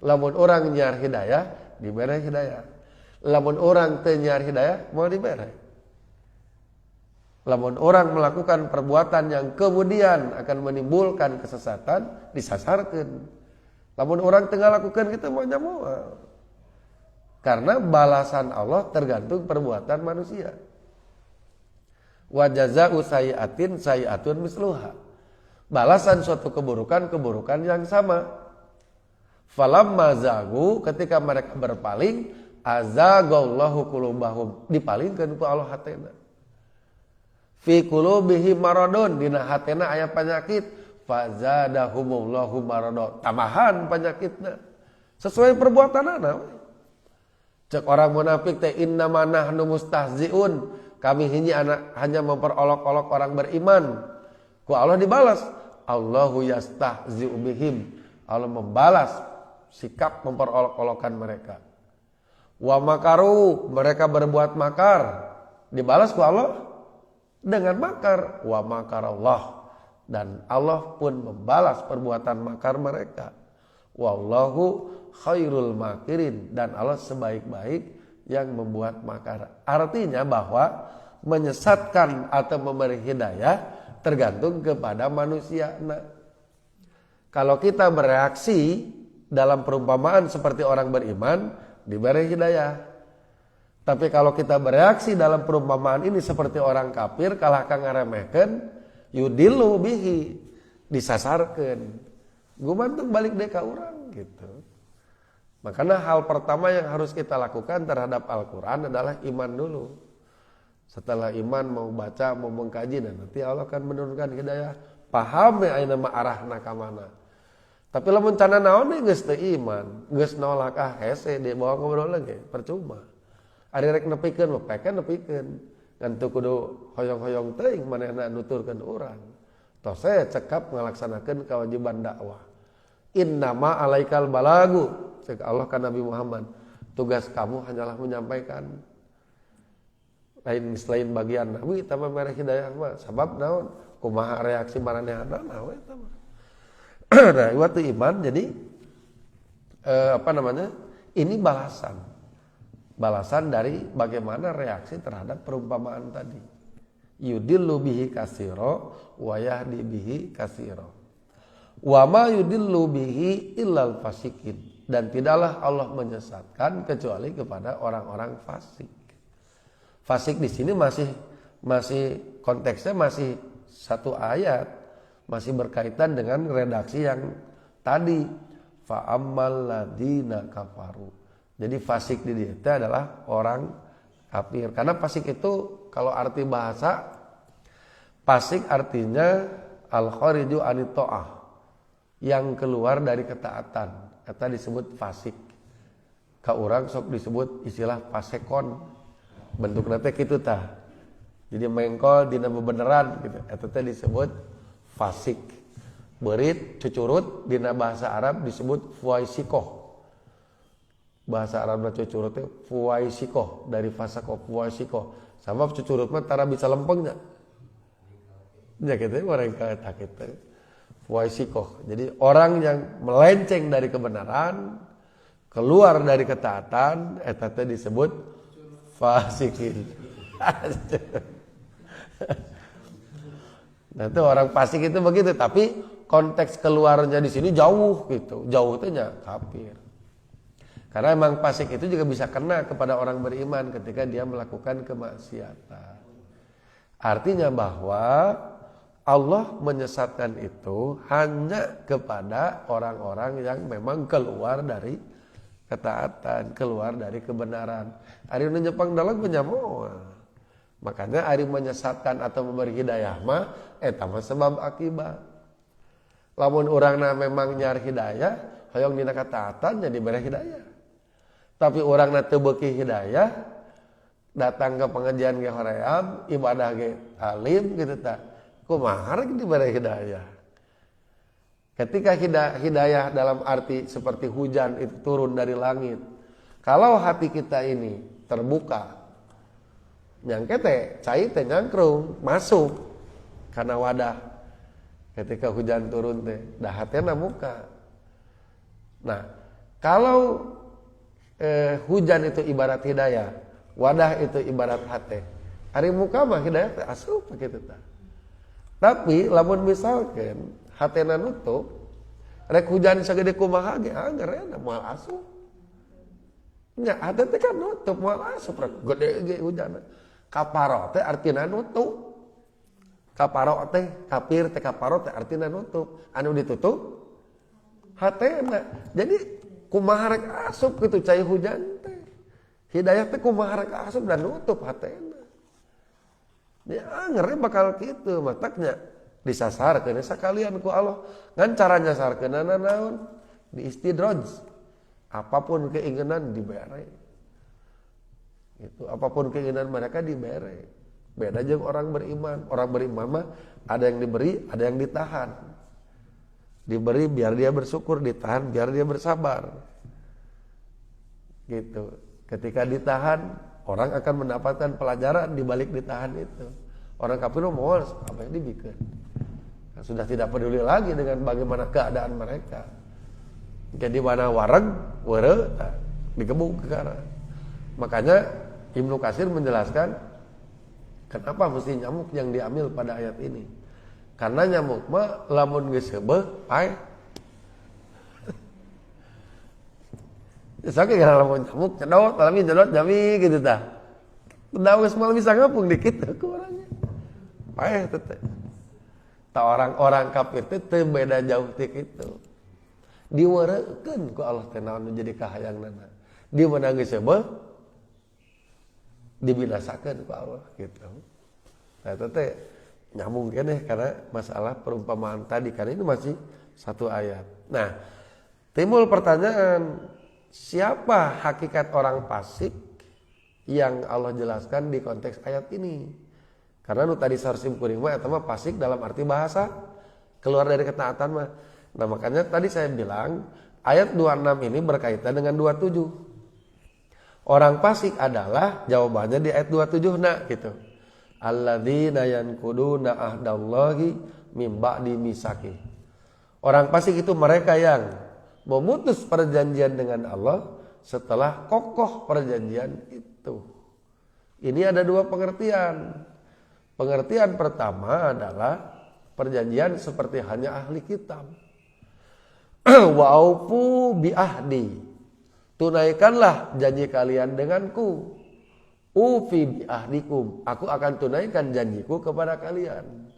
Lamun orang nyiar hidayah, diberi hidayah. Lamun orang teu nyiar hidayah, moal diberi. Lamun orang melakukan perbuatan yang kemudian akan menimbulkan kesesatan, disasarkan. Lamun orang tengah lakukan kita mau nyamual. Karena balasan Allah tergantung perbuatan manusia. Wa jazaa'u sayyi'atin sayyi'atun misluha. Balasan suatu keburukan yang sama. Falamma zagu, ketika mereka berpaling, azaghallahu qulubahum, dipalingkeun ku Allah hatena. Fi qulubihim maradun, dina hatena aya panyakit, fazadahumullahu marada, tamahan panyakitna sesuai perbuatanana. Cek orang munafik teh innama nahnu mustahziun, kami hanya memperolok-olok orang beriman. Ku Allah dibalas, Allahu yastahzi'u bihim, Allah membalas sikap memperolok-olokan mereka. Wa makaru, mereka berbuat makar, dibalas ku Allah dengan makar. Wa makarallah, dan Allah pun membalas perbuatan makar mereka. Wallahu khairul makirin, dan Allah sebaik-baik yang membuat makar. Artinya bahwa menyesatkan atau memberi hidayah tergantung kepada manusia. Nah, kalau kita bereaksi dalam perumpamaan seperti orang beriman, diberi hidayah. Tapi kalau kita bereaksi dalam perumpamaan ini seperti orang kafir, kalah kang ngaremehkeun, yudillu bihi, disasarkeun. Gumantung balik deh ka urang gitu. Makanya hal pertama yang harus kita lakukan terhadap Al-Qur'an adalah iman dulu. Setelah iman mau baca, mau mengkaji, dan nanti Allah akan menurunkan hidayah. Paham ya ayeuna mah arahna ka mana. Tapi lamun cana naon geus teu iman, geus nolak hese di bawah ngobrol lagi, percuma. Ari rek nepikeun mah peken nepikeun. Ngan teu kudu hoyong-hoyong teuing manehna nuturkeun urang. Tos cekap ngalaksanakeun kewajiban dakwah. Innama alaikal balagu, cek Allah ka Nabi Muhammad. Tugas kamu hanyalah menyampaikan. Selain bagian Nabi eta mah mere hidayah mah sabab naon? Kumaha reaksi maranehna naon eta mah. Nah, waktu iman jadi ini balasan dari bagaimana reaksi terhadap perumpamaan tadi. Yudillu bihi katsira wa yahdi bihi katsira. Wa ma yudillu bihi illal fasikin, dan tidaklah Allah menyesatkan kecuali kepada orang-orang fasik. Fasik di sini masih konteksnya masih satu ayat. Masih berkaitan dengan redaksi yang tadi, fa ammal ladina kafaru. Jadi fasik di dia itu adalah orang kafir. Karena fasik itu kalau arti bahasa, fasik artinya al-khariju anit ta'ah, yang keluar dari ketaatan. Kata disebut fasik. Ka urang sok disebut istilah fasekon. Bentukna teh kitu tah. Jadi mengkol dina bebeneran gitu. Eta teh disebut fasik. Berit cucurut dina bahasa Arab disebut fuaisikoh. Bahasa Arabna cucurut teh fuaisikoh, dari fasako fuaisikoh. Sabab cucurut mah tara bisa lempengnya. Nya kitu mereka eta kitu. Fuaisikoh. Jadi orang yang melenceng dari kebenaran, keluar dari ketaatan, eta teh disebut fasikin. Nah itu orang fasik itu begitu, tapi konteks keluarnya di sini jauh gitu, jauh itu nya kafir. Karena emang fasik itu juga bisa kena kepada orang beriman ketika dia melakukan kemaksiatan. Artinya bahwa Allah menyesatkan itu hanya kepada orang-orang yang memang keluar dari ketaatan, keluar dari kebenaran. Ari nu nyepang dalang penyamoa. Makanya ari menyesatkan atau memberi hidayah mah eta mah sebab akibat. Lamun urangna memang nyari hidayah, hoyong dina kataatan jadi bere hidayah. Tapi urangna teu beuki hidayah, datang ke pengajian ge hoream, ibadah ge alim gitu tah. Kumaha rek dibere hidayah. Ketika hidayah dalam arti seperti hujan itu turun dari langit. Kalau hati kita ini terbuka, nyangke teh cai teh nyangkrung masuk karena wadah ketika hujan turun teh dah hatena muka. Nah kalau hujan itu ibarat hidayah, wadah itu ibarat hati, ari muka mah hidayah teh asup kitu tah. Tapi lamun misalkan hatena nutup, rek hujan sagede kumaha ge anggerna moal asup. Nya hate teh kan nutup moal asup rek gede ge hujanna. Kaparo teh artina nutup. Kaparo teh kafir teh kaparo teh artina nutup. Anu ditutup hatena. Jadi kumaha rek asup kitu cai hujan teh. Hidayah teh kumaha rek asup dan nutup hatena. Ya ngeri bakal kitu mataknya disasarkeun sakalian ku Allah. Ngan cara nyasarkeunana naon? Di istidraj. Apapun keinginan dibere. Itu apapun keinginan mereka diberi. Beda jeung orang beriman. Orang beriman mah ada yang diberi, ada yang ditahan. Diberi biar dia bersyukur, ditahan biar dia bersabar. Gitu. Ketika ditahan, orang akan mendapatkan pelajaran di balik ditahan itu. Orang kafir mau apa yang dibikin. Sudah tidak peduli lagi dengan bagaimana keadaan mereka. Jadi mana wareg, weureu, digebuk ke kana. Makanya Ibnu Katsir menjelaskan kenapa mesti nyamuk yang diambil pada ayat ini. Karena nyamuk mah lamun geus heubeul pae. Sakit kan lamun nyamuk cedot, alami cedot jami gitu tah. Dawas mal bisa ngapung dikit ke orangnya. Paeh teh. Ta orang-orang kafir teh beda jauh ti kitu. Diwareukeun ku Allah teh naon jadi kahayangnana. Di mana geus sebeuh dibinasakeun ku Allah gitu. Nah, itu teh nyambung keneh karena masalah perumpamaan tadi karena ini masih satu ayat. Nah, timbul pertanyaan, siapa hakikat orang fasik yang Allah jelaskan di konteks ayat ini? Karena nu tadi sarsim kuring mah eta mah fasik dalam arti bahasa keluar dari ketaatan mah. Nah, makanya tadi saya bilang ayat 26 ini berkaitan dengan 27. Orang fasik adalah jawabannya di ayat 27 gitu. Alladzina yanquduna ahdallahi mim ba'di misaki. Orang fasik itu mereka yang memutus perjanjian dengan Allah setelah kokoh perjanjian itu. Ini ada dua pengertian. Pengertian pertama adalah perjanjian seperti hanya ahli kitab. Wa aufu bi ahdi. Tunaikanlah janji kalian denganku. Ufi bi ahdikum. Aku akan tunaikan janjiku kepada kalian.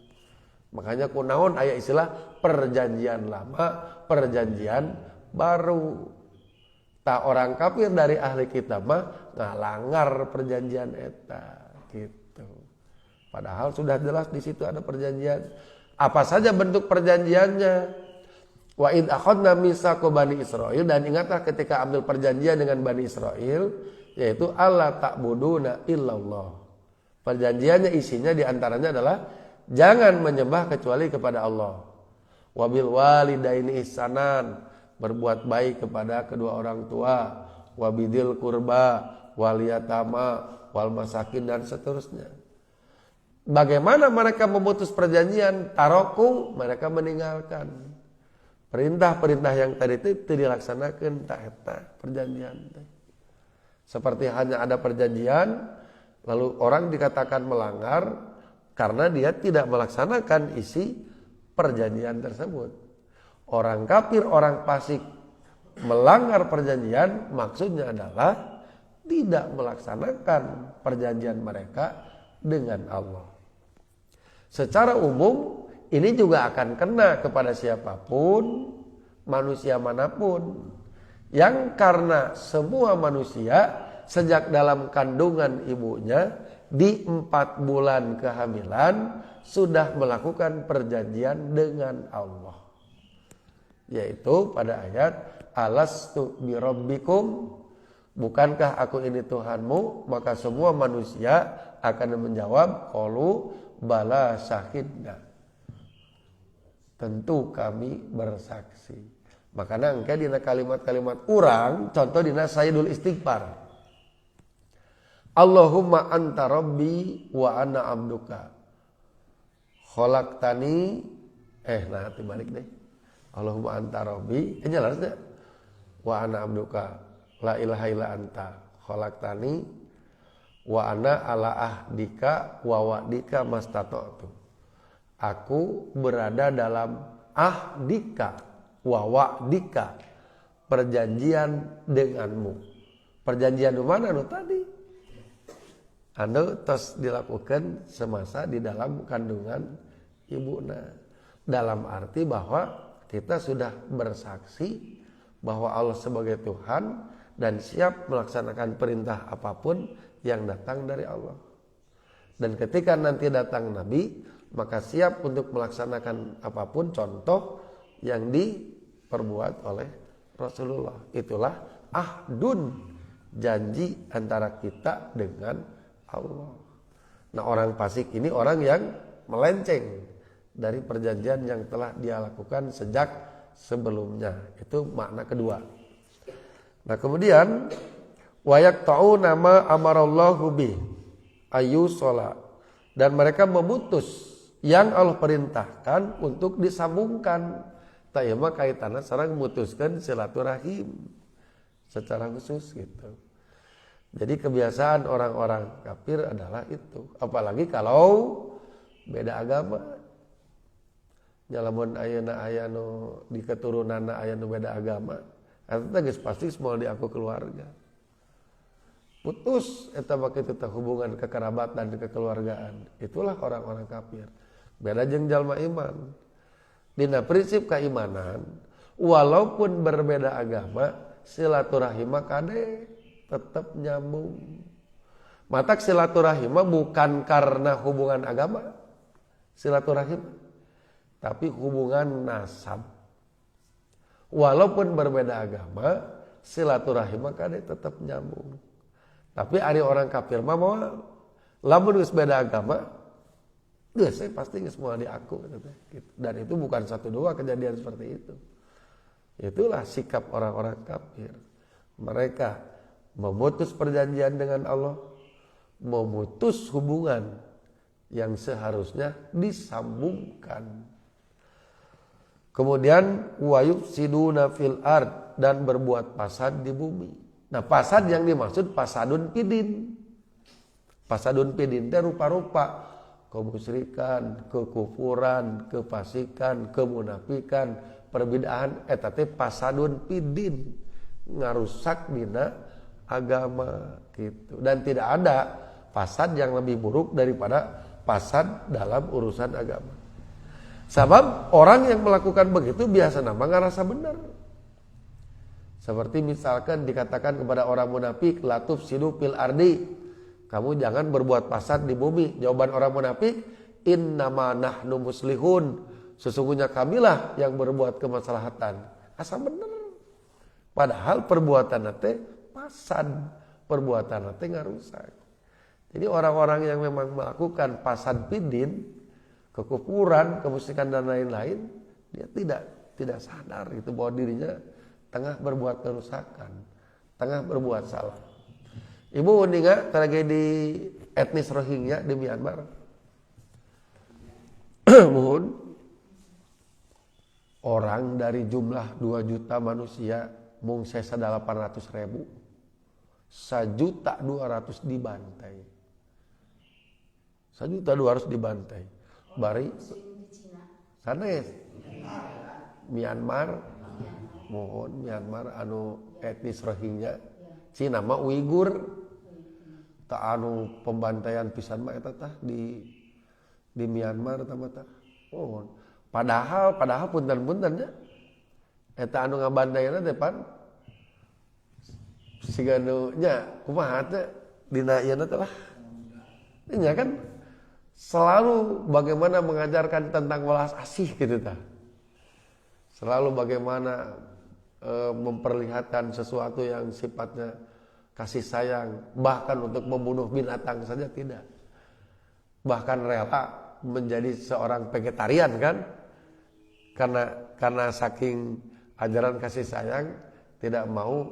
Makanya kunaon aya istilah perjanjian lama, perjanjian baru. Tak orang kafir dari ahli kitab mah ngalanggar perjanjian eta gitu. Padahal sudah jelas di situ ada perjanjian. Apa saja bentuk perjanjiannya? Wa id akhadna mitsaqo bani Israil, dan ingatlah ketika ambil perjanjian dengan Bani Israil, yaitu alla ta'buduna illallah. Perjanjiannya isinya diantaranya adalah jangan menyembah kecuali kepada Allah. Wabil walidaini ihsanan, berbuat baik kepada kedua orang tua, wabidil kurba, wal yatama, wal masakin, dan seterusnya. Bagaimana mereka memutus perjanjian? Taroku, mereka meninggalkan. Perintah-perintah yang tadi itu dilaksanakan tak eta perjanjian. Seperti hanya ada perjanjian, lalu orang dikatakan melanggar karena dia tidak melaksanakan isi perjanjian tersebut. Orang kafir, orang fasik melanggar perjanjian, maksudnya adalah tidak melaksanakan perjanjian mereka dengan Allah. Secara umum ini juga akan kena kepada siapapun, manusia manapun, yang karena semua manusia sejak dalam kandungan ibunya di 4 bulan kehamilan sudah melakukan perjanjian dengan Allah. Yaitu pada ayat alastu birabbikum, bukankah aku ini Tuhanmu? Maka semua manusia akan menjawab qalu bala syahidna, tentu kami bersaksi. Makanya engke dina kalimat-kalimat urang, contoh dina sayyidul istighfar. Allahumma anta rabbi wa ana abduka. Khalaqtani nah balik deh. Allahumma anta rabbi, jelas deh. Wa ana abduka, la ilaha illa anta. Khalaqtani wa ana ala ahdika wa wa'dika mastata'tu. Aku berada dalam ahdika wa wa'dika, perjanjian denganmu. Perjanjian di mana nu tadi? Anu tos dilakukan semasa di dalam kandungan ibuna. Dalam arti bahwa kita sudah bersaksi bahwa Allah sebagai Tuhan dan siap melaksanakan perintah apapun yang datang dari Allah. Dan ketika nanti datang Nabi, maka siap untuk melaksanakan apapun contoh yang diperbuat oleh Rasulullah. Itulah ahdun, janji antara kita dengan Allah. Nah, orang fasik ini orang yang melenceng dari perjanjian yang telah dia lakukan sejak sebelumnya. Itu makna kedua. Nah, kemudian wayak ta'u nama amarallahu bi ayu sholat, dan mereka memutus yang Allah perintahkan untuk disambungkan. Tak ya mah kaitannya sareng memutuskan silaturahim secara khusus gitu. Jadi kebiasaan orang-orang kafir adalah itu. Apalagi kalau beda agama. Nyalamun ayeuna aya nu di keturunanna aya nu beda agama, eta geus pasti semua di aku keluarga. putus eta kitu teh hubungan kekerabatan kekeluargaan. Itulah orang-orang kafir. Beda jeung jalma iman. Dina prinsip keimanan, walaupun berbeda agama, silaturahim kade tetap nyambung. Matak silaturahim bukan karena hubungan agama, silaturahim, tapi hubungan nasab. Walaupun berbeda agama, silaturahim kade tetap nyambung. Tapi ari orang kafir mah moal lamun geus beda agama, geus pasti geus moal diaku gitu. Dan itu bukan satu dua kejadian seperti itu. Itulah sikap orang-orang kafir. Mereka memutus perjanjian dengan Allah, memutus hubungan yang seharusnya disambungkan. Kemudian wayufsiduna fil ard, dan berbuat fasad di bumi. Nah, fasad yang dimaksud fasadun pidin. Fasadun pidin itu rupa-rupa kemusyrikan, kekufuran, kefasikan, kemunafikan, perbedaan eta teh fasadun pidin, ngarusak dina agama gitu. Dan tidak ada fasad yang lebih buruk daripada fasad dalam urusan agama. Sebab orang yang melakukan begitu biasa nama ngerasa benar. Seperti misalkan dikatakan kepada orang munafik, latuf sidu fil ardi, kamu jangan berbuat fasad di bumi. Jawaban orang munafik, innama nahnu muslihun, sesungguhnya kamilah yang berbuat kemaslahatan. Asa bener. Padahal perbuatan nate fasad, perbuatan nate ngarusak. Jadi orang-orang yang memang melakukan fasad bidin, kekufuran, kemusyrikan dan lain-lain, dia tidak sadar itu bahwa dirinya tengah berbuat kerusakan, tengah berbuat salah. Ibu uninga tragedi etnis Rohingya di Myanmar. Mohon, orang dari jumlah 2 juta manusia mung sesa 800.000, 1.200.000 dibantai. 1.200.000 dibantai. Bari sanes Myanmar, mohon Myanmar anu etnis Rohingya, Cina mah Uighur, tak anu pembantaian pisan mah eta tah di Myanmar tah mah. Mohon. Padahal punten-punten nya eta anu ngabandayeuna teh pan siga nu nya kumaha teh dina ieu teh lah. Nya kan selalu bagaimana mengajarkan tentang welas asih gitu tah. Selalu bagaimana memperlihatkan sesuatu yang sifatnya kasih sayang, bahkan untuk membunuh binatang saja tidak. Bahkan rela menjadi seorang vegetarian kan? Karena saking ajaran kasih sayang tidak mau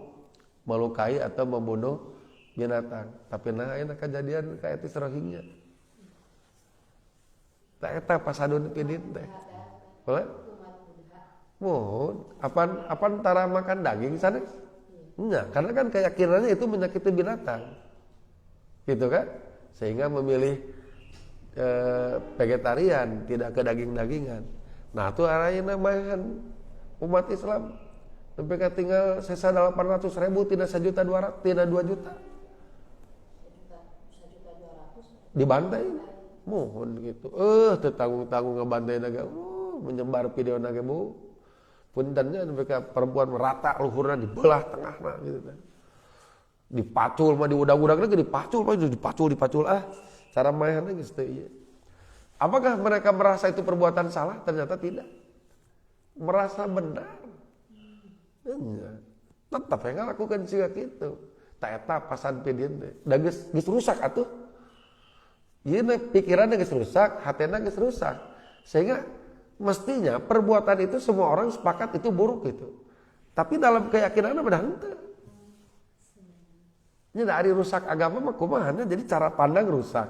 melukai atau membunuh binatang. Tapi nah ini kejadian kayak etnis Rohingya. Tak eta pasadun pidin teh. Boleh? Mohon, apa antara makan daging sana? Enggak, karena kan keyakinannya itu menyakiti binatang. Gitu kan? Sehingga memilih vegetarian, tidak ke daging-dagingan. Nah, itu arahnya namanya umat Islam. Sampai tinggal sesa 800.000, tidak 1.200.000, tidak 2 juta. 1.200.000 dibantai. Mohon gitu. Tetanggung-tanggung ngebantai naga. Menyebar video naga bu. Puntennya mereka perempuan merata luhurnya dibelah tengahna gitu kan. Dipacul mah diudag-udag lagi dipacul cara mainnya geus teu ieu. Apakah mereka merasa itu perbuatan salah? Ternyata tidak. Merasa benar. Enggak. Tetap yang lakukan siga kitu. Ta eta pasan pidin teh. Da geus rusak atuh. Ieu pikiranna geus rusak, hatena geus rusak. Sehingga mestinya perbuatan itu semua orang sepakat itu buruk itu. Tapi dalam keyakinan bedah henteu. Ini dari rusak agama mah kumaha, jadi cara pandang rusak.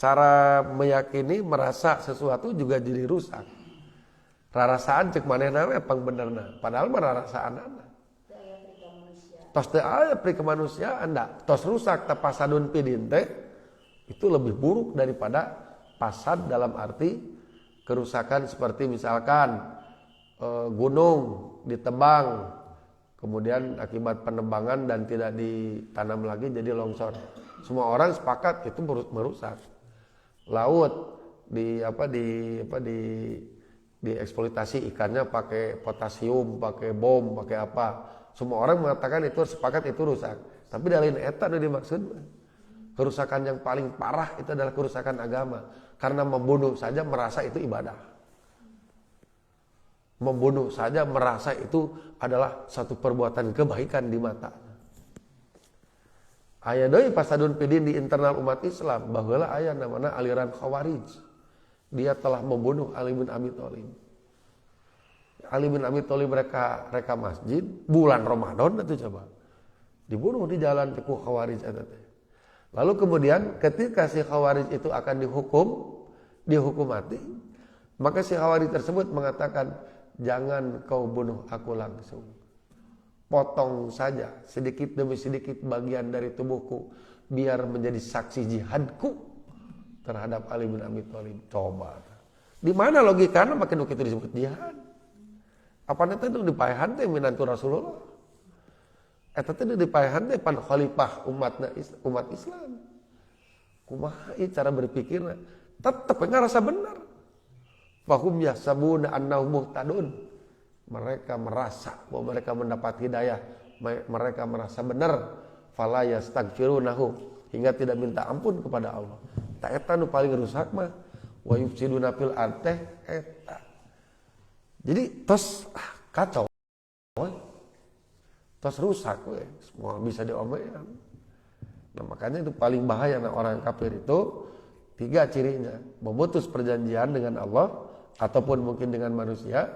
Cara meyakini merasa sesuatu juga jadi rusak. Rarasaan cek manehna we pang benerna, padahal mah rarasaanana. Tos teu aya pri kemanusiaan da, tos rusak tapasadun pidin teh itu lebih buruk daripada pasad dalam arti kerusakan seperti misalkan gunung ditebang, kemudian akibat penebangan dan tidak ditanam lagi jadi longsor. Semua orang sepakat itu merusak. Laut dieksploitasi ikannya pakai potasium, pakai bom, pakai apa. Semua orang mengatakan itu sepakat itu rusak. Tapi dalil eta nu dimaksud kerusakan yang paling parah itu adalah kerusakan agama. Karena membunuh saja merasa itu ibadah. Membunuh saja merasa itu adalah satu perbuatan kebaikan di mata. Aya deui pasadun pidin di internal umat Islam baheula aya namanya aliran Khawarij. Dia telah membunuh Ali bin Abi Thalib. Ali bin Abi Thalib reka masjid bulan Ramadan itu coba. Dibunuh di jalan ku Khawarij eta teh. Lalu kemudian ketika si Khawarij itu akan dihukum mati, maka si Khawarij tersebut mengatakan, "Jangan kau bunuh aku langsung. Potong saja sedikit demi sedikit bagian dari tubuhku biar menjadi saksi jihadku terhadap Ali bin Abi Thalib." Coba. Di mana logikanya makin begitu disebut jihad? Apa nanti itu dipaehan teh minantu Rasulullah? Eta teh dipaehan teh pan khalifah umat Islam. Kumaha ieu cara berpikirna? Tetep ngarasa benar. Fahum yahsabuna annahum muhtadun. Mereka merasa bahwa mereka mendapat hidayah, mereka merasa benar. Fala yastaghfirunahu, hingga tidak minta ampun kepada Allah. Ta eta nu paling rusak mah wa yufsiduna fil ardh eta. Jadi tos kacau. Tos rusak we, semua bisa diomean. Nah, makanya itu paling bahaya orang kafir itu 3 cirinya: memutus perjanjian dengan Allah ataupun mungkin dengan manusia,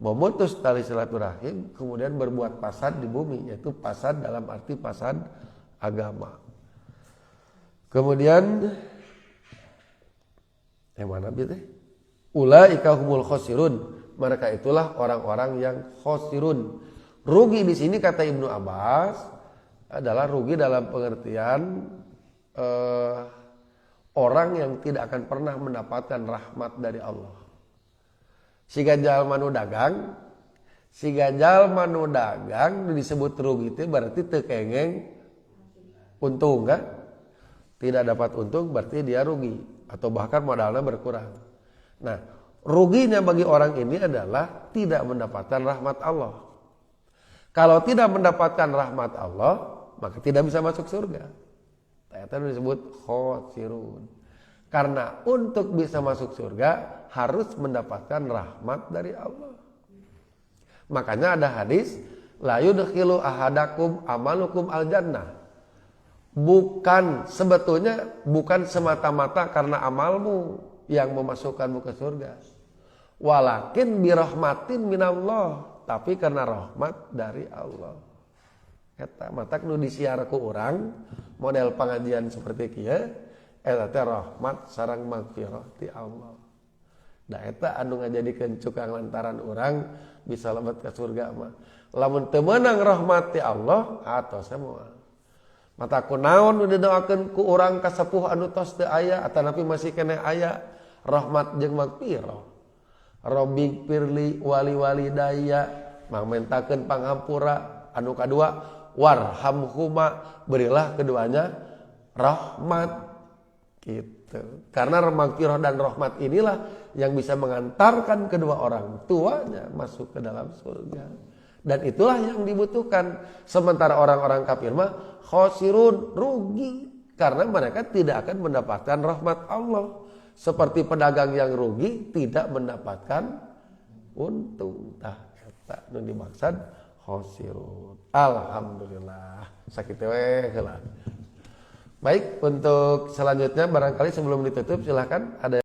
memutus tali silaturahim, kemudian berbuat fasad di bumi, yaitu fasad dalam arti fasad agama. Kemudian yang mana gitu? Ulaika humul khosirun. Mereka itulah orang-orang yang khosirun. Rugi di sini kata Ibnu Abbas adalah rugi dalam pengertian orang yang tidak akan pernah mendapatkan rahmat dari Allah. Si gajal manu dagang disebut rugi itu berarti teu kengeng untung kan? Tidak dapat untung berarti dia rugi atau bahkan modalnya berkurang. Nah, ruginya bagi orang ini adalah tidak mendapatkan rahmat Allah. Kalau tidak mendapatkan rahmat Allah, maka tidak bisa masuk surga. Itu disebut khosirun. Karena untuk bisa masuk surga harus mendapatkan rahmat dari Allah. Makanya ada hadis, la yudkhilu ahadakum amalukum aljannah. Sebetulnya bukan semata-mata karena amalmu yang memasukkanmu ke surga. Walakin birahmatin minallah, tapi karena rahmat dari Allah. Eta matak nu disiar ku urang model pengajian seperti kieu eta teh rahmat sareng magfirah ti Allah. Da eta anu ngajadikeun cukang lantaran urang bisa lebet ka surga mah. Lamun teu meunang rahmat ti Allah atos semua. Mata kunaon nu didoakeun ku urang ka sepuh anu tos teu aya atanapi masih keneh aya rahmat jeung magfirah. Robbi firli wali daya mangmentakeun pangampura. Anu kadua warhamhuma, berilah keduanya rahmat gitu. Karena magfirah dan rahmat inilah yang bisa mengantarkan kedua orang tuanya masuk ke dalam surga. Dan itulah yang dibutuhkan. Sementara orang-orang kafir mah khosirun, rugi karena mereka tidak akan mendapatkan rahmat Allah. Seperti pedagang yang rugi tidak mendapatkan untung. Tah eta nu dimaksud khosirun. Alhamdulillah. Sakitu we heula. Baik, untuk selanjutnya barangkali sebelum ditutup silahkan ada